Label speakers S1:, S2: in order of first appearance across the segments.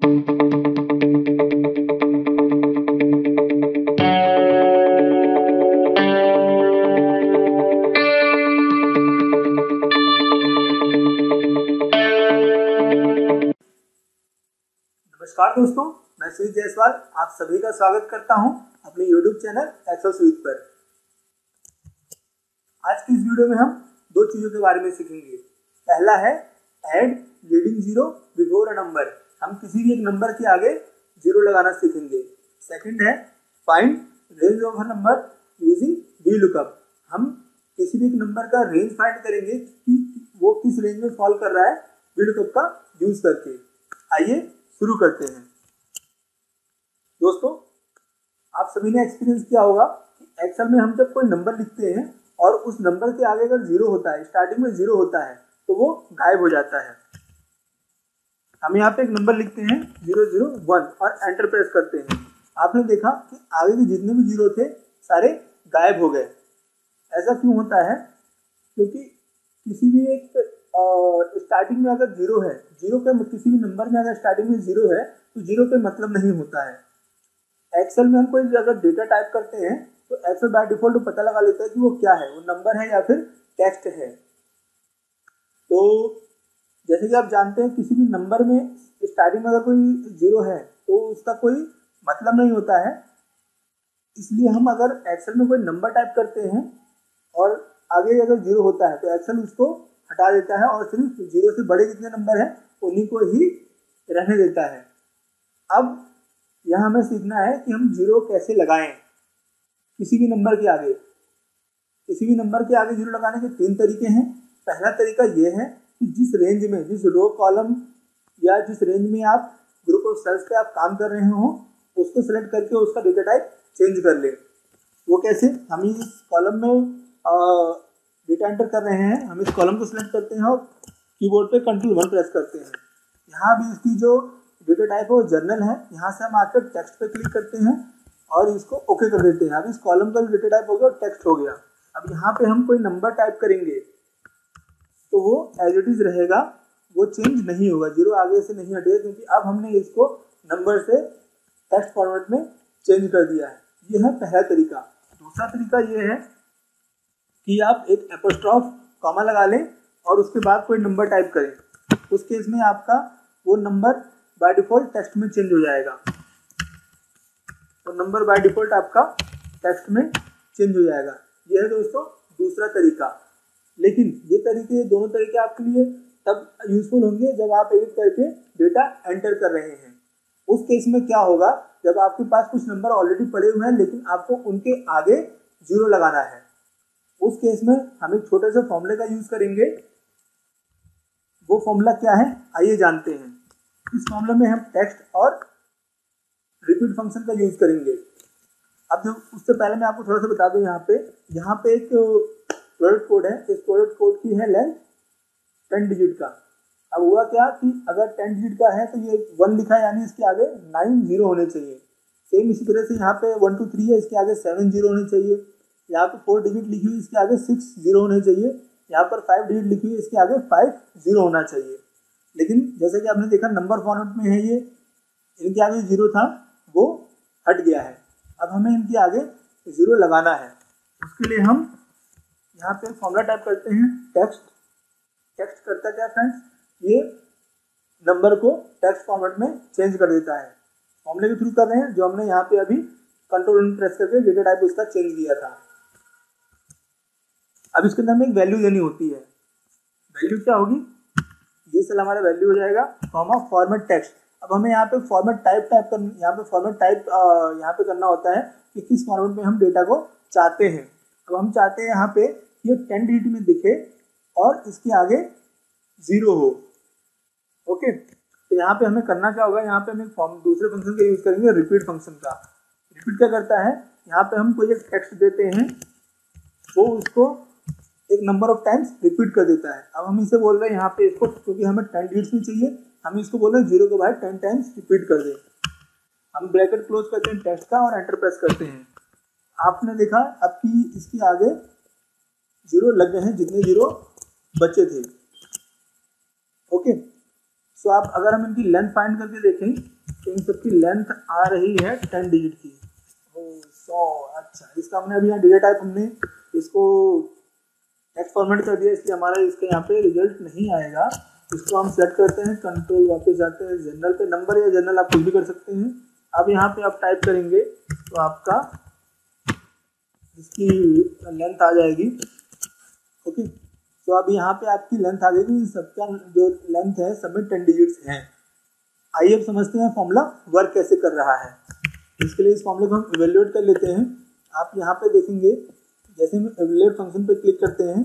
S1: नमस्कार दोस्तों, मैं सुजीत जायसवाल आप सभी का स्वागत करता हूं अपने YouTube चैनल एक्सेल सुजीत पर। आज की इस वीडियो में हम दो चीज़ों के बारे में सीखेंगे। पहला है add leading zero before a number, हम किसी भी एक नंबर के आगे जीरो लगाना सीखेंगे। सेकंड है find range of a number using VLOOKUP, हम किसी भी एक नंबर का रेंज फाइंड करेंगे कि वो किस रेंज में फॉल कर रहा है VLOOKUP का यूज करके। आइए शुरू करते हैं। दोस्तों, आप सभी ने एक्सपीरियंस किया होगा कि एक्सेल में हम जब कोई नंबर लिखते हैं और उस नंबर के आगे अगर जीरो होता है, स्टार्टिंग में जीरो होता है, तो वो गायब हो जाता है। हम यहाँ पे एक नंबर लिखते हैं 001 और एंटर प्रेस करते हैं। आपने देखा कि आगे के जितने भी जीरो थे सारे गायब हो गए। ऐसा क्यों होता है? क्योंकि किसी भी एक स्टार्टिंग में अगर जीरो है, जीरो का किसी भी नंबर में अगर स्टार्टिंग में जीरो है तो जीरो का मतलब नहीं होता है। एक्सेल में हम कोई अगर डेटा टाइप करते हैं तो एक्सेल बाय डिफॉल्ट पता लगा लेता है कि वो क्या है, वो नंबर है या फिर टेक्स्ट है। तो जैसे कि आप जानते हैं किसी भी नंबर में स्टार्टिंग में अगर कोई जीरो है तो उसका कोई मतलब नहीं होता है। इसलिए हम अगर एक्सेल में कोई नंबर टाइप करते हैं और आगे अगर जीरो होता है तो एक्सेल उसको हटा देता है और सिर्फ जीरो से बड़े जितने नंबर हैं उन्हीं को ही रहने देता है। अब यहाँ हमें सीखना है कि हम जीरो कैसे लगाएं किसी भी नंबर के आगे। किसी भी नंबर के आगे जीरो लगाने के तीन तरीके हैं। पहला तरीका ये है कि जिस रेंज में, जिस रो कॉलम या जिस रेंज में आप ग्रुप ऑफ सेल्स पे आप काम कर रहे हो उसको सेलेक्ट करके उसका डेटा टाइप चेंज कर ले। वो कैसे? हम इस कॉलम में डेटा एंटर कर रहे हैं, हम इस कॉलम को सिलेक्ट करते हैं और कीबोर्ड पे Ctrl+1 प्रेस करते हैं। यहाँ भी इसकी जो डेटा टाइप है वो जर्नल है। यहाँ से हम आकर टेक्स्ट पे क्लिक करते हैं और इसको ओके कर देते हैं। अब इस कॉलम का डेटा टाइप हो गया और टेक्स्ट हो गया। अब यहाँ पे हम कोई नंबर टाइप करेंगे तो वो एज इट इज रहेगा, वो चेंज नहीं होगा, जीरो आगे से नहीं हटेगा, क्योंकि अब हमने इसको नंबर से टेक्स्ट फॉर्मेट में चेंज कर दिया है। ये है पहला तरीका। दूसरा तरीका ये है कि आप एक एपोस्ट्रॉफ कॉमा लगा लें और उसके बाद कोई नंबर टाइप करें। उस केस में आपका वो नंबर बाय डिफॉल्ट टेक्स्ट में चेंज हो जाएगा। तो नंबर बाय डिफॉल्ट आपका टेक्स्ट में चेंज हो जाएगा। ये है दोस्तों दूसरा तरीका। लेकिन ये दोनों तरीके आपके लिए तब यूजफुल होंगे जब आप एडिट करके डेटा एंटर कर रहे हैं। उस केस में क्या होगा, जब आपके पास कुछ नंबर ऑलरेडी पड़े हुए हैं लेकिन आपको उनके आगे जीरो लगाना है, उस केस में हम एक छोटे से फॉर्मूले का यूज करेंगे। वो फॉर्मूला क्या है आइए जानते हैं। इस फॉर्मूले में हम टेक्स्ट और रिपीट फंक्शन का यूज करेंगे। अब जो उससे पहले मैं आपको थोड़ा सा बता दूं, यहाँ पे एक प्रोडक्ट कोड है। इस प्रोडक्ट कोड की है लेंथ 10 डिजिट का। अब हुआ क्या कि अगर 10 डिजिट का है तो ये 1 लिखा है, यानी इसके आगे 9 जीरो होने चाहिए। सेम इसी तरह से यहाँ पे 1 2 3 है, इसके आगे 7 जीरो होने चाहिए। यहाँ पे 4 डिजिट लिखी हुई, इसके आगे 6 जीरो होने चाहिए। यहाँ पर 5 डिजिट लिखी हुई, इसके आगे 5 जीरो होना चाहिए। लेकिन जैसे कि आपने देखा नंबर फॉर्मेट में है ये, इनके आगे जीरो था वो हट गया है। अब हमें इनके आगे जीरो लगाना है। उसके लिए हम यहाँ पे फॉर्मूला टाइप करते हैं टेक्स्ट। टेक्स्ट करता क्या फ्रेंड्स, ये नंबर को टेक्स्ट फॉर्मेट में चेंज कर देता है। फॉर्मूले के थ्रू कर रहे हैं जो हमने यहाँ पे अभी Ctrl+1 प्रेस करके डेटा टाइप उसका चेंज किया था। अब इसके अंदर में एक वैल्यू देनी होती है। वैल्यू क्या होगी, ये सेल हमारा वैल्यू हो जाएगा कॉमा फॉर्मेट टेक्स्ट। अब हमें यहाँ पे फॉर्मेट टाइप यहाँ पे करना होता है कि किस फॉर्मेट में हम डेटा को चाहते हैं। अब हम चाहते हैं यहाँ पे ये 10 डिजिट में दिखे और इसके आगे जीरो हो। ओके, तो यहाँ पे हमें करना क्या होगा, यहाँ पे हम एक दूसरे फंक्शन का यूज करेंगे, रिपीट फंक्शन का। रिपीट क्या करता है, यहाँ पे हम कोई एक टेक्स्ट देते हैं, वो उसको एक नंबर ऑफ टाइम्स रिपीट कर देता है। अब हम इसे बोल रहे हैं यहाँ पे इसको, क्योंकि हमें 10 डिजिट्स में चाहिए, हम इसको बोल रहे हैं जीरो को भाई 10 टाइम्स रिपीट कर दे। हम ब्रैकेट क्लोज करते हैं टेक्स्ट का और एंटर प्रेस करते हैं। आपने देखा अब कि इसके आगे जीरो लग गए हैं जितने जीरो बचे थे। ओके, सो आप अगर हम इनकी लेंथ फाइंड करके देखें तो इन सबकी लेंथ आ रही है 10 डिजिट की। 100, अच्छा, इसका हमने अभी यहाँ डेटा टाइप हमने इसको टेक्स्ट फॉर्मेट कर दिया, इसलिए हमारा इसके यहाँ पे रिजल्ट नहीं आएगा। इसको हम सेलेक्ट करते हैं, कंट्रोल वापस जाते हैं जनरल पे, नंबर या जनरल आप कुछ भी कर सकते हैं। अब यहाँ पे आप टाइप करेंगे तो आपका इसकी लेंथ आ जाएगी। ओके, तो अब यहाँ पे आपकी लेंथ आ जाएगी, सबका जो लेंथ है सब में 10 डिजिट्स हैं। आइए अब समझते हैं फॉर्मूला वर्क कैसे कर रहा है। इसके लिए इस फॉर्मूले को हम इवेल्युएट कर लेते हैं। आप यहाँ पे देखेंगे जैसे हम इवेल्युएट फंक्शन पे क्लिक करते हैं,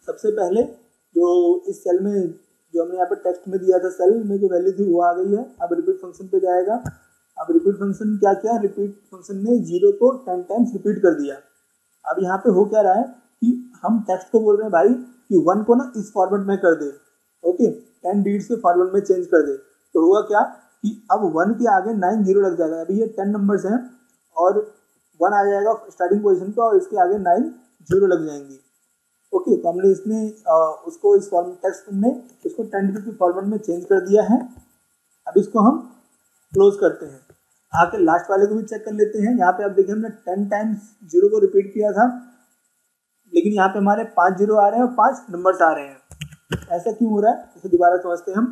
S1: सबसे पहले जो इस सेल में जो हमने यहाँ पे टेक्स्ट में दिया था सेल में जो वैल्यू थी वो आ गई है। अब रिपीट फंक्शन पे जाएगा। अब रिपीट फंक्शन क्या किया, रिपीट फंक्शन ने 0 को 10 टाइम्स रिपीट कर दिया। अब यहाँ पे हो क्या रहा है कि हम टेक्स्ट को बोल रहे हैं भाई कि 1 को ना इस फॉर्मेट में कर दे, ओके, 10 डिजिट्स के फॉर्मेट में चेंज कर दे। तो हुआ क्या कि अब 1 के आगे 9 0 लग जाएगा। अभी ये 10 नंबर्स हैं और 1 आ जाएगा स्टार्टिंग पोजीशन पे और इसके आगे 9 0 लग जाएंगी। ओके, तो हमने इसमें उसको इस फॉर्म टेक्स्ट में इसको 10 डिजिट के फॉर्मेट में चेंज कर दिया है। अब इसको हम क्लोज करते हैं। आके लास्ट वाले को भी चेक कर लेते हैं। यहाँ पे आप देखिए हमने 10 टाइम्स 0 को रिपीट किया था, लेकिन यहाँ पे हमारे 5 0 आ रहे हैं और 5 नंबर्स आ रहे हैं। ऐसा क्यों हो रहा है, इसे दोबारा समझते हैं हम।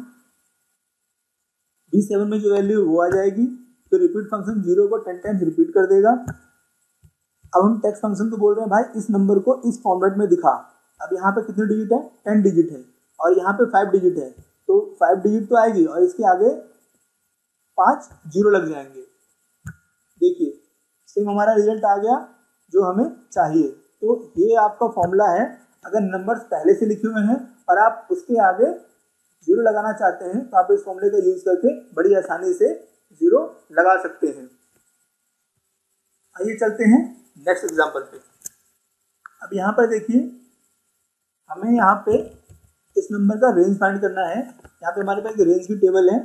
S1: B7 में जो वैल्यू वो आ जाएगी, तो रिपीट फंक्शन 0 को 10 टाइम्स रिपीट कर देगा। अब हम टेक्स्ट फंक्शन को बोल रहे हैं भाई इस नंबर को इस फॉर्मेट में दिखा। अब यहाँ पे कितने डिजिट है, 10 डिजिट है और यहाँ पे 5 डिजिट है, तो 5 डिजिट तो आएगी और इसके आगे 5 0 लग जाएंगे। देखिए सेम हमारा रिजल्ट आ गया जो हमें चाहिए। तो ये आपका फॉर्मूला है। अगर नंबर्स पहले से लिखे हुए हैं और आप उसके आगे 0 लगाना चाहते हैं तो आप इस फॉर्मूले का यूज करके बड़ी आसानी से 0 लगा सकते हैं। आइए चलते हैं नेक्स्ट एग्जांपल पे। अब यहाँ पर देखिए हमें यहाँ पे इस नंबर का रेंज फाइंड करना है। यहाँ पे हमारे पास एक रेंज की टेबल है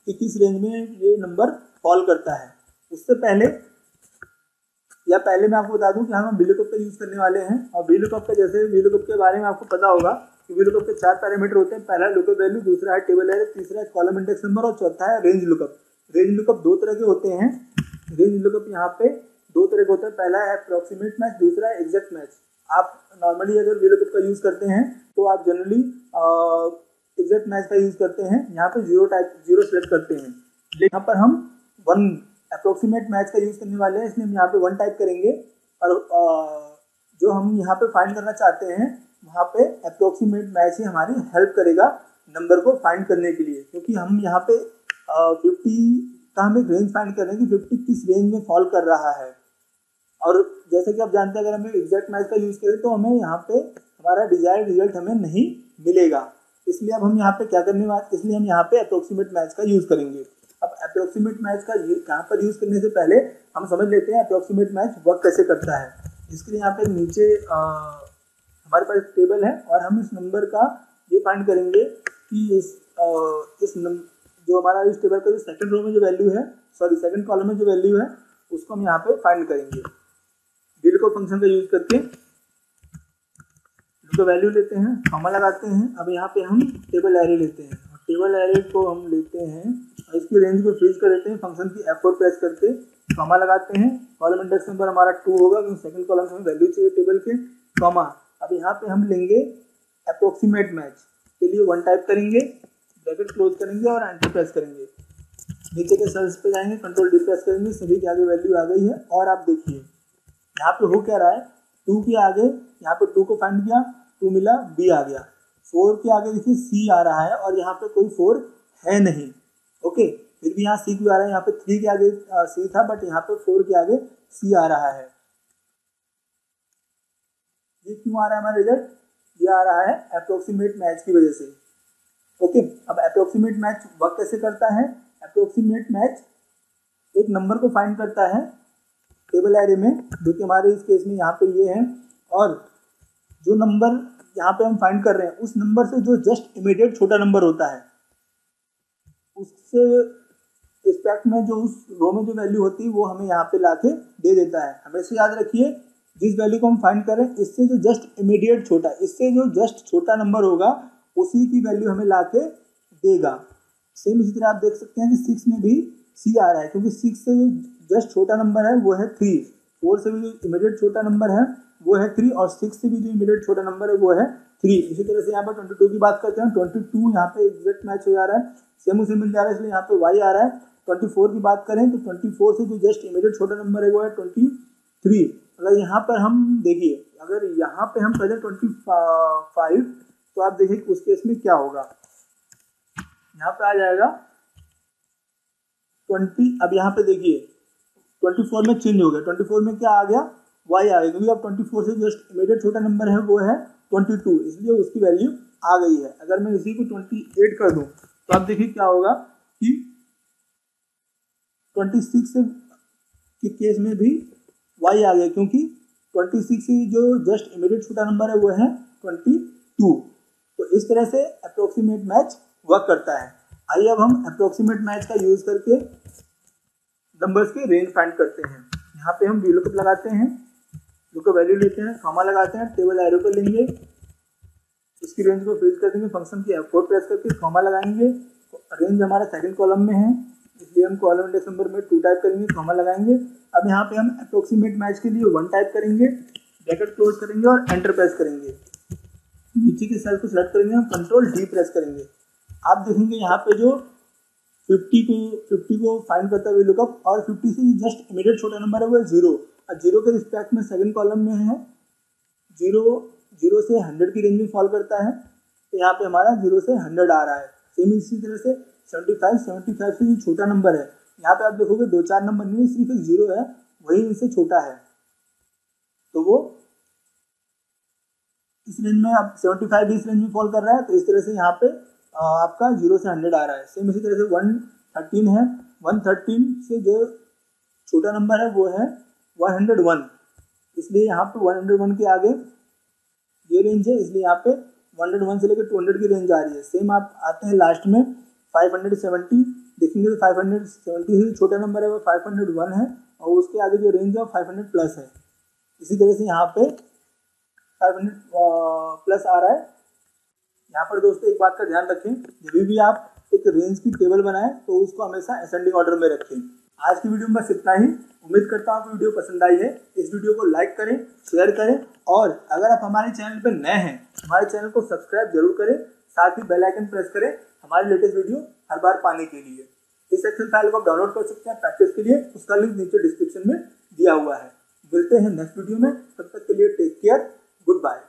S1: कि किस रेंज में ये नंबर फॉल करता है। उससे पहले मैं आपको बता दूं कि हम VLOOKUP का यूज़ करने वाले हैं। और VLOOKUP का जैसे VLOOKUP के बारे में आपको पता होगा कि VLOOKUP के 4 पैरामीटर होते हैं। पहला है लुकअप वैल्यू, दूसरा है टेबल एरे, तीसरा है कॉलम इंडेक्स नंबर और चौथा है रेंज लुकअप। रेंज लुकअप 2 तरह के होते हैं। रेंज लुकअप यहाँ पे 2 तरह के होते हैं। पहला है अप्रॉक्सीमेट मैच, दूसरा है एग्जैक्ट मैच। आप नॉर्मली अगर VLOOKUP का यूज़ करते हैं तो आप जनरली एग्जैक्ट मैच का यूज़ करते हैं। यहाँ पे 0 सेलेक्ट करते हैं, लेकिन यहाँ पर हम 1 अप्रोक्सीमेट मैच का यूज़ करने वाले हैं, इसलिए हम यहाँ पे 1 टाइप करेंगे और जो हम यहाँ पे फाइंड करना चाहते हैं वहाँ पे अप्रोक्सीमेट मैच ही हमारी हेल्प करेगा नंबर को फाइंड करने के लिए। क्योंकि हम यहाँ पे 50 का हम एक रेंज फाइंड कर रहे हैं कि 50 किस रेंज में फॉल कर रहा है। और जैसे कि आप जानते हैं अगर हमें एग्जैक्ट मैच का यूज़ करें तो हमें यहाँ पे हमारा डिजायर्ड रिजल्ट हमें नहीं मिलेगा। इसलिए अब हम यहाँ पे क्या करने वाले, इसलिए हम यहाँ पे अप्रोक्सीमेट मैच का यूज़ करेंगे। अब अप्रोक्सीमेट मैच का यहाँ पर यूज़ करने से पहले हम समझ लेते हैं अप्रोक्सीमेट मैच वर्क कैसे करता है। इसके लिए यहाँ पे नीचे हमारे पास टेबल है और हम इस नंबर का ये फाइंड करेंगे कि जो हमारा इस टेबल का जो सेकंड रो में जो वैल्यू है, सॉरी सेकंड कॉलम में जो वैल्यू है उसको हम यहाँ पे फाइंड करेंगे। VLOOKUP फंक्शन का यूज़ करके तो वैल्यू लेते हैं, कॉमा लगाते हैं। अब यहाँ पे हम टेबल एरे लेते हैं और टेबल एरे को हम लेते हैं और इसकी रेंज को फ्रीज कर देते हैं फंक्शन की F4 प्रेस करके, कॉमा लगाते हैं। कॉलम इंडेक्स नंबर हमारा 2 होगा क्योंकि सेकंड कॉलम में वैल्यू चाहिए टेबल के, कॉमा। अब यहाँ पे हम लेंगे अप्रोक्सीमेट मैच के लिए 1 टाइप करेंगे, ब्रैकेट क्लोज करेंगे और एंटर प्रेस करेंगे। नीचे के सेल्स पे जाएंगे, कंट्रोल D प्रेस करेंगे, सभी के आगे वैल्यू आ गई है। और आप देखिए यहाँ पे हो क्या रहा है, 2 के आगे यहाँ पे 2 को फाइंड किया, 2 मिला, B आ गया। 4 के आगे देखिए C आ रहा है और यहाँ पे कोई 4 है नहीं। ओके, फिर भी यहाँ C क्यों आ रहा है, यहाँ पे 3 के आगे C था बट यहाँ पे 4 के आगे C आ रहा है। ये क्यों आ रहा है हमारा रिजल्ट, ये आ रहा है अप्रोक्सीमेट मैच की वजह से। ओके, अब अप्रोक्सीमेट मैच वर्क कैसे करता है। अप्रोक्सीमेट मैच एक नंबर को फाइंड करता है टेबल एरे में, जो कि हमारे इस केस में यहाँ पे ये है, और जो नंबर यहाँ पे हम फाइंड कर रहे हैं उस नंबर से जो जस्ट इमीडिएट छोटा नंबर होता है उससे रिस्पेक्ट में जो उस रो में जो वैल्यू होती है वो हमें यहाँ पे लाके दे देता है। हमेशा याद रखिए जिस वैल्यू को हम फाइंड करें इससे जो जस्ट इमीडिएट छोटा, इससे जो जस्ट छोटा नंबर होगा उसी की वैल्यू हमें लाके देगा। सेम इसी तरह आप देख सकते हैं कि 6 में भी C आ रहा है, क्योंकि 6 से जो जस्ट छोटा नंबर है वो है 3, 4 से भी जो इमीडिएट छोटा नंबर है वो है 3, और 6 से भी जो इमीडिएट छोटा नंबर है वो है 3। इसी तरह से यहाँ पर 22 की बात करते हैं, 22 यहाँ पे एग्जैक्ट मैच हो जा रहा है, सेम उसे मिल जा रहा है, इसलिए यहाँ पे y आ रहा है। 24 की बात करें तो 24 से जो जस्ट इमीडिएट छोटा नंबर है वो है 23। अगर यहाँ पर हम देखिए, अगर यहाँ पे हम करें 25, तो आप देखिए उस केस में क्या होगा, यहाँ पे आ जाएगा 20। अब यहाँ पे देखिए 24 में चेंज हो गया, 24 में क्या आ गया, y आ गया, क्योंकि अब 24 से जस्ट इमीडिएट छोटा नंबर है वो है 22, इसलिए उसकी वैल्यू आ गई है। अगर मैं इसी को 28 कर दूं तो आप देखिए क्या होगा कि 26 के केस में भी y आ गया, क्योंकि 26 से जो जस्ट इमीडिएट छोटा नंबर है वो है 22। तो इस तरह से अप्रोक्सीमेट मैच वर्क करता है। आइए अब हम अप्रोक्सीमेट मैच का यूज करके नंबर्स के रेंज फाइंड करते हैं। यहाँ पे हम VLOOKUP लगाते हैं, लुकअप वैल्यू लेते हैं, कॉमा लगाते हैं, टेबल एरो पर लेंगे, इसकी रेंज को फ्रीज कर देंगे, फंक्शन की F4 प्रेस करके कॉमा लगाएंगे। रेंज हमारा सेकंड कॉलम में है, इसलिए हम कॉलम इंडेक्स नंबर में 2 टाइप करेंगे, कॉमा लगाएंगे। अब यहाँ पे हम अप्रोक्सीमेट मैच के लिए 1 टाइप करेंगे, ब्रैकेट क्लोज करेंगे और एंटर प्रेस करेंगे। नीचे के सेल को सिलेक्ट करेंगे, हम कंट्रोल D प्रेस करेंगे। आप देखेंगे यहाँ पे जो 50 को फाइंड करता है VLOOKUP, और 50 से जस्ट इमीडिएट छोटा नंबर है वो है 0, और 0 के रिस्पेक्ट में सेकंड कॉलम में है 0 से 100 की रेंज में फॉल करता है, तो यहाँ पे हमारा 0 से 100 आ रहा है। सेम इसी तरह से 75 से जो छोटा नंबर है, यहाँ पे आप देखोगे 2-4 नंबर नहीं, सिर्फ एक 0 है, वही इनसे छोटा है, तो वो इस रेंज में, अब 75 भी इस रेंज में फॉल कर रहा है, तो इस तरह से यहाँ पे आपका 0 से 100 आ रहा है। सेम इसी तरह से 113 है, 113 से जो छोटा नंबर है वो है 101, इसलिए यहाँ पे 101 के आगे ये रेंज है, इसलिए यहाँ पे 101 से लेकर 200 की रेंज आ रही है। सेम आप आते हैं लास्ट में 570, देखेंगे तो 570 से छोटा नंबर है वो 501 है, और उसके आगे जो रेंज है 500 प्लस है। इसी तरह से यहाँ पे 500 प्लस आ रहा है। यहाँ पर दोस्तों एक बात का ध्यान रखें, जब भी आप एक रेंज की टेबल बनाएं तो उसको हमेशा असेंडिंग ऑर्डर में रखें। आज की वीडियो में बस इतना ही, उम्मीद करता हूँ आपको वीडियो पसंद आई है। इस वीडियो को लाइक करें, शेयर करें, और अगर आप हमारे चैनल पर नए हैं, हमारे चैनल को सब्सक्राइब जरूर करें, साथ ही बेल आइकन प्रेस करें हमारे लेटेस्ट वीडियो हर बार पाने के लिए। इस एक्सेल फाइल को आप डाउनलोड कर सकते हैं प्रैक्टिस के लिए, उसका लिंक नीचे डिस्क्रिप्शन में दिया हुआ है। मिलते हैं नेक्स्ट वीडियो में, तब तक के लिए टेक केयर, गुड बाय।